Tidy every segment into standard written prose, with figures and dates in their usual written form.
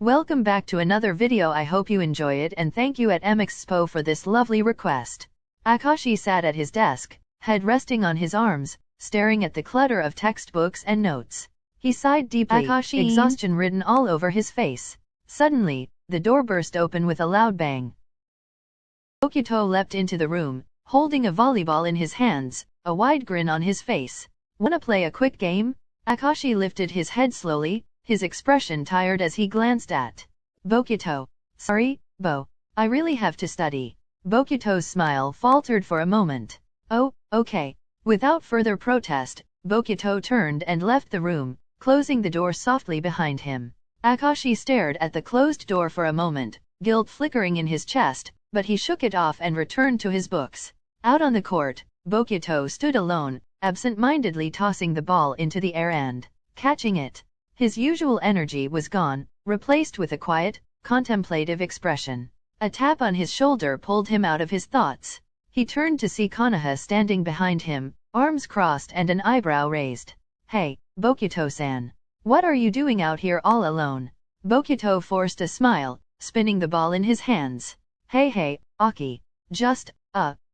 Welcome back to another video. I hope you enjoy it and thank you at MXSPO for this lovely request. Akashi sat at his desk, head resting on his arms, staring at the clutter of textbooks and notes. He sighed deeply, exhaustion written all over his face. Suddenly, the door burst open with a loud bang. Bokuto leapt into the room, holding a volleyball in his hands, a wide grin on his face. Wanna play a quick game? Akashi lifted his head slowly, his expression tired as he glanced at Bokuto. Sorry, Bo. I really have to study. Bokuto's smile faltered for a moment. Oh, okay. Without further protest, Bokuto turned and left the room, closing the door softly behind him. Akashi stared at the closed door for a moment, guilt flickering in his chest, but he shook it off and returned to his books. Out on the court, Bokuto stood alone, absent-mindedly tossing the ball into the air and catching it. His usual energy was gone, replaced with a quiet, contemplative expression. A tap on his shoulder pulled him out of his thoughts. He turned to see Konoha standing behind him, arms crossed and an eyebrow raised. Hey, Bokuto-san. What are you doing out here all alone? Bokuto forced a smile, spinning the ball in his hands. Hey, Aki. Just,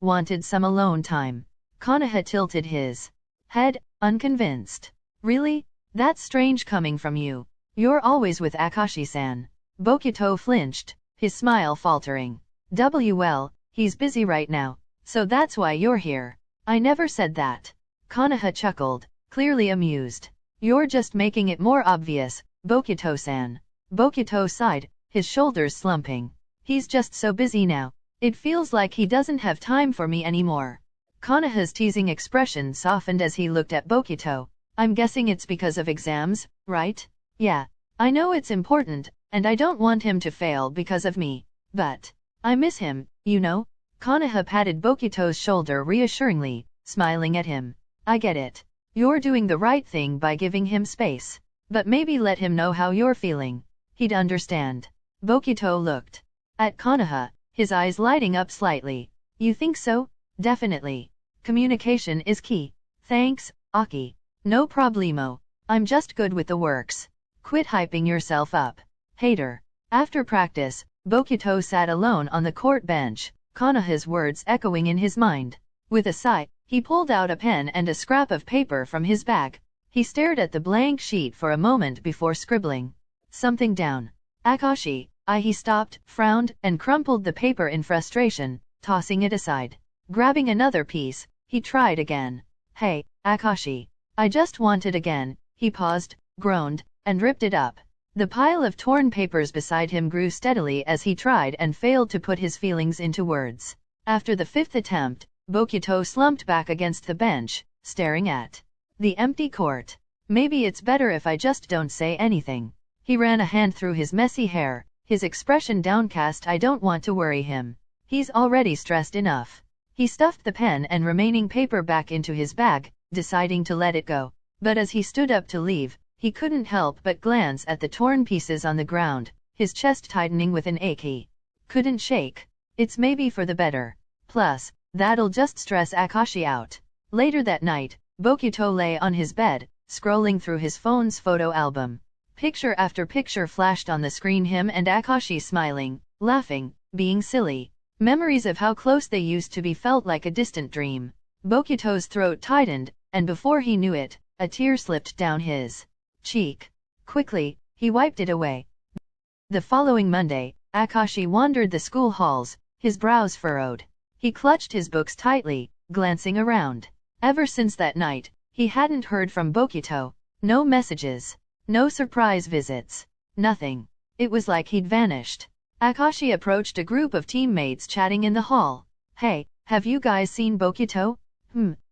wanted some alone time. Konoha tilted his head, unconvinced. Really? That's strange coming from you. You're always with Akashi-san. Bokuto flinched, his smile faltering. Well, he's busy right now, so that's why you're here. I never said that. Konoha chuckled, clearly amused. You're just making it more obvious, Bokuto-san. Bokuto sighed, his shoulders slumping. He's just so busy now. It feels like he doesn't have time for me anymore. Konoha's teasing expression softened as he looked at Bokuto. I'm guessing it's because of exams, right? Yeah. I know it's important, and I don't want him to fail because of me. But I miss him, you know? Konoha patted Bokuto's shoulder reassuringly, smiling at him. I get it. You're doing the right thing by giving him space. But maybe let him know how you're feeling. He'd understand. Bokuto looked at Konoha, his eyes lighting up slightly. You think so? Definitely. Communication is key. Thanks, Aki. No problemo. I'm just good with the works. Quit hyping yourself up. Hater. After practice, Bokuto sat alone on the court bench, Konoha's words echoing in his mind. With a sigh, he pulled out a pen and a scrap of paper from his bag. He stared at the blank sheet for a moment before scribbling something down. Akashi, he stopped, frowned, and crumpled the paper in frustration, tossing it aside. Grabbing another piece, he tried again. Hey, Akashi. I just want it again. He paused, groaned, and ripped it up. The pile of torn papers beside him grew steadily as he tried and failed to put his feelings into words. After the fifth attempt, Bokuto slumped back against the bench, staring at the empty court. Maybe it's better if I just don't say anything. He ran a hand through his messy hair, his expression downcast. I don't want to worry him. He's already stressed enough. He stuffed the pen and remaining paper back into his bag, deciding to let it go. But as he stood up to leave, he couldn't help but glance at the torn pieces on the ground, his chest tightening with an ache he couldn't shake. It's maybe for the better. Plus, that'll just stress Akashi out. Later that night, Bokuto lay on his bed, scrolling through his phone's photo album. Picture after picture flashed on the screen, him and Akashi smiling, laughing, being silly. Memories of how close they used to be felt like a distant dream. Bokuto's throat tightened, and before he knew it, a tear slipped down his cheek. Quickly, he wiped it away. The following Monday, Akashi wandered the school halls, his brows furrowed. He clutched his books tightly, glancing around. Ever since that night, he hadn't heard from Bokuto. No messages. No surprise visits. Nothing. It was like he'd vanished. Akashi approached a group of teammates chatting in the hall. Hey, have you guys seen Bokuto?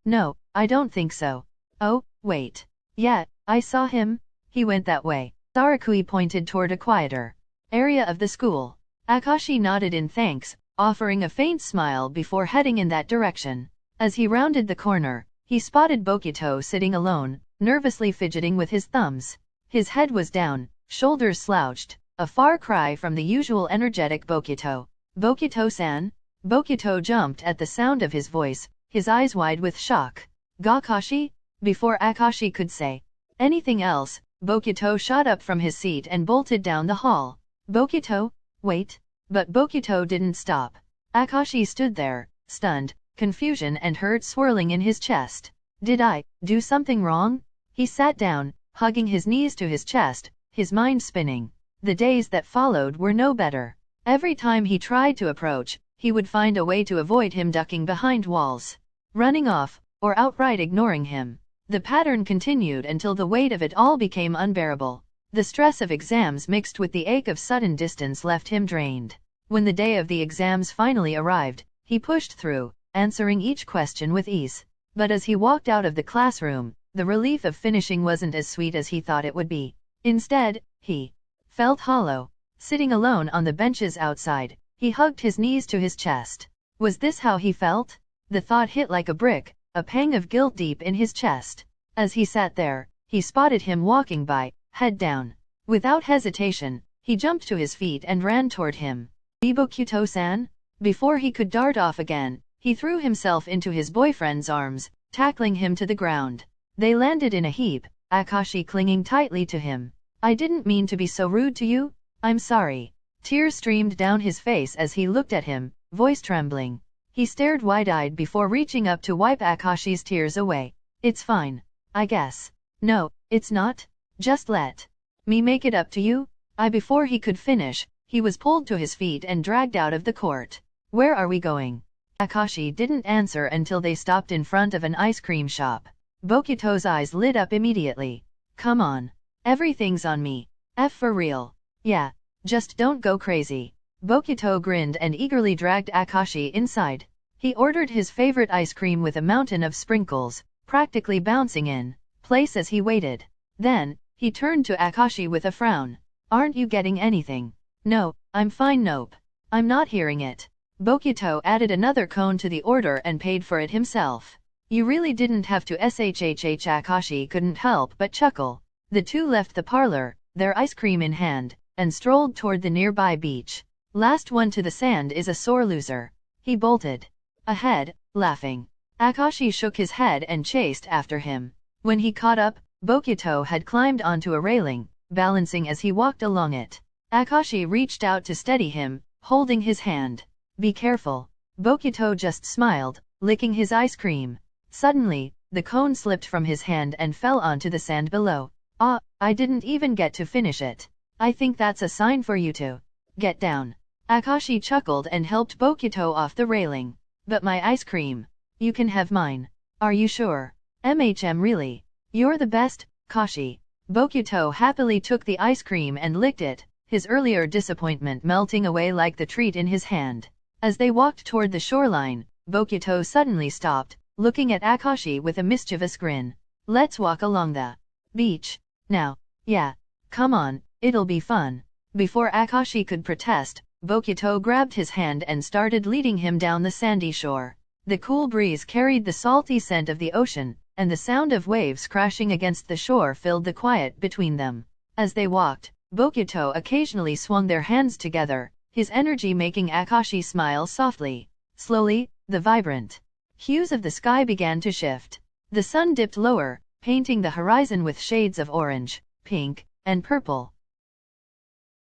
No, I don't think so. Oh, wait. Yeah, I saw him. He went that way. Sarakui pointed toward a quieter area of the school. Akashi nodded in thanks, offering a faint smile before heading in that direction. As he rounded the corner, he spotted Bokuto sitting alone, nervously fidgeting with his thumbs. His head was down, shoulders slouched, a far cry from the usual energetic Bokuto. Bokuto-san? Bokuto jumped at the sound of his voice, his eyes wide with shock. Gakashi? Before Akashi could say anything else, Bokuto shot up from his seat and bolted down the hall. Bokuto, wait. But Bokuto didn't stop. Akashi stood there, stunned, confusion and hurt swirling in his chest. Did I do something wrong? He sat down, hugging his knees to his chest, his mind spinning. The days that followed were no better. Every time he tried to approach, he would find a way to avoid him, ducking behind walls, running off, or outright ignoring him. The pattern continued until the weight of it all became unbearable. The stress of exams mixed with the ache of sudden distance left him drained. When the day of the exams finally arrived, he pushed through, answering each question with ease. But as he walked out of the classroom, the relief of finishing wasn't as sweet as he thought it would be. Instead, he felt hollow. Sitting alone on the benches outside, he hugged his knees to his chest. Was this how he felt? The thought hit like a brick, a pang of guilt deep in his chest. As he sat there, he spotted him walking by, head down. Without hesitation, he jumped to his feet and ran toward him. Bokuto-san? Before he could dart off again, he threw himself into his boyfriend's arms, tackling him to the ground. They landed in a heap, Akashi clinging tightly to him. I didn't mean to be so rude to you. I'm sorry. Tears streamed down his face as he looked at him, voice trembling. He stared wide-eyed before reaching up to wipe Akashi's tears away. It's fine, I guess. No, it's not. Just let me make it up to you. Before he could finish, he was pulled to his feet and dragged out of the court. Where are we going? Akashi didn't answer until they stopped in front of an ice cream shop. Bokuto's eyes lit up immediately. Come on. Everything's on me. For real. Yeah, just don't go crazy. Bokuto grinned and eagerly dragged Akashi inside. He ordered his favorite ice cream with a mountain of sprinkles, practically bouncing in place as he waited. Then, he turned to Akashi with a frown. Aren't you getting anything? No, I'm fine. Nope. I'm not hearing it. Bokuto added another cone to the order and paid for it himself. You really didn't have to. Shhh. Akashi couldn't help but chuckle. The two left the parlor, their ice cream in hand, and strolled toward the nearby beach. Last one to the sand is a sore loser. He bolted ahead, laughing. Akashi shook his head and chased after him. When he caught up, Bokuto had climbed onto a railing, balancing as he walked along it. Akashi reached out to steady him, holding his hand. Be careful. Bokuto just smiled, licking his ice cream. Suddenly, the cone slipped from his hand and fell onto the sand below. I didn't even get to finish it. I think that's a sign for you to get down. Akashi chuckled and helped Bokuto off the railing. But my ice cream. You can have mine. Are you sure? Really? You're the best, Kashi. Bokuto happily took the ice cream and licked it, his earlier disappointment melting away like the treat in his hand. As they walked toward the shoreline, Bokuto suddenly stopped, looking at Akashi with a mischievous grin. Let's walk along the beach now. Yeah. Come on, it'll be fun. Before Akashi could protest, Bokuto grabbed his hand and started leading him down the sandy shore. The cool breeze carried the salty scent of the ocean, and the sound of waves crashing against the shore filled the quiet between them. As they walked, Bokuto occasionally swung their hands together, his energy making Akashi smile softly. Slowly, the vibrant hues of the sky began to shift. The sun dipped lower, painting the horizon with shades of orange, pink, and purple.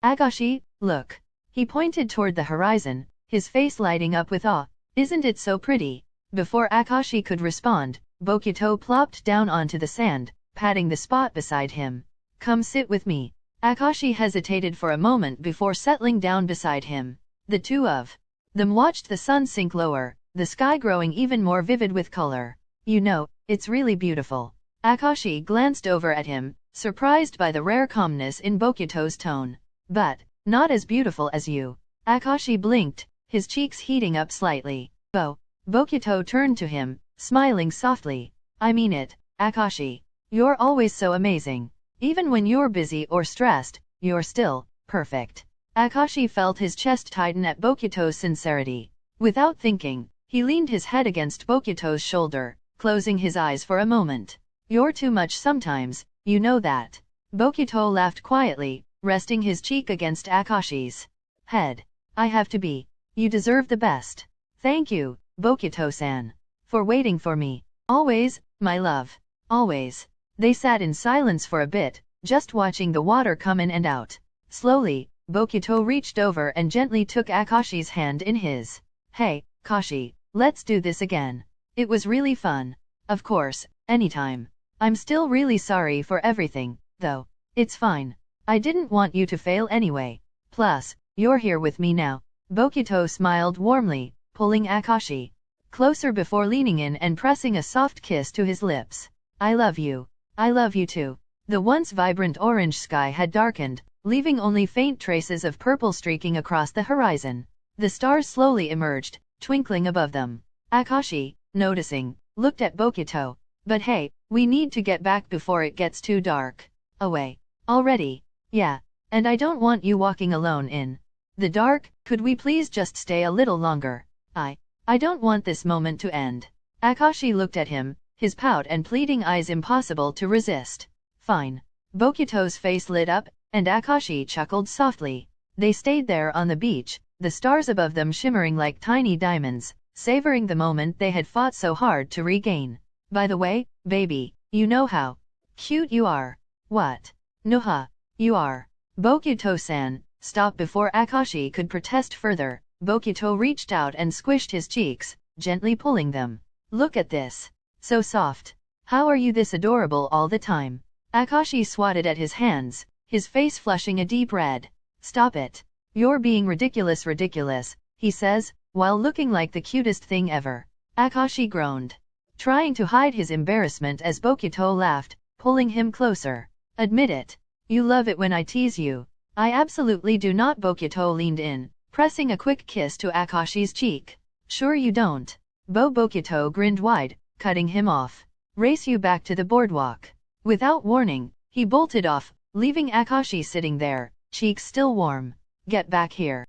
Akashi, look. He pointed toward the horizon, his face lighting up with awe. Isn't it so pretty? Before Akashi could respond, Bokuto plopped down onto the sand, patting the spot beside him. Come sit with me. Akashi hesitated for a moment before settling down beside him. The two of them watched the sun sink lower, the sky growing even more vivid with color. You know, it's really beautiful. Akashi glanced over at him, surprised by the rare calmness in Bokuto's tone. But, not as beautiful as you. Akashi blinked, his cheeks heating up slightly. Bokuto turned to him, smiling softly. I mean it, Akashi. You're always so amazing. Even when you're busy or stressed, you're still perfect. Akashi felt his chest tighten at Bokuto's sincerity. Without thinking, he leaned his head against Bokuto's shoulder, closing his eyes for a moment. You're too much sometimes, you know that. Bokuto laughed quietly, resting his cheek against Akashi's head. I have to be. You deserve the best. Thank you, Bokuto-san, for waiting for me. Always, my love. Always. They sat in silence for a bit, just watching the water come in and out. Slowly, Bokuto reached over and gently took Akashi's hand in his. Hey, Kashi, let's do this again. It was really fun. Of course, anytime. I'm still really sorry for everything, though. It's fine. I didn't want you to fail anyway. Plus, you're here with me now. Bokuto smiled warmly, pulling Akashi closer before leaning in and pressing a soft kiss to his lips. I love you. I love you too. The once vibrant orange sky had darkened, leaving only faint traces of purple streaking across the horizon. The stars slowly emerged, twinkling above them. Akashi, noticing, looked at Bokuto. But hey, we need to get back before it gets too dark. Away. Already? Yeah. And I don't want you walking alone in the dark. Could we please just stay a little longer? I don't want this moment to end. Akashi looked at him, his pout and pleading eyes impossible to resist. Fine. Bokuto's face lit up, and Akashi chuckled softly. They stayed there on the beach, the stars above them shimmering like tiny diamonds, savoring the moment they had fought so hard to regain. By the way, baby, you know how cute you are. What? Noha, you are. Bokuto-san, stop before Akashi could protest further. Bokuto reached out and squished his cheeks, gently pulling them. Look at this. So soft. How are you this adorable all the time? Akashi swatted at his hands, his face flushing a deep red. Stop it. You're being ridiculous, he says, while looking like the cutest thing ever. Akashi groaned, trying to hide his embarrassment as Bokuto laughed, pulling him closer. Admit it. You love it when I tease you. I absolutely do not. Bokuto leaned in, pressing a quick kiss to Akashi's cheek. Sure you don't. Bokuto grinned wide, cutting him off. Race you back to the boardwalk. Without warning, he bolted off, leaving Akashi sitting there, cheeks still warm. Get back here.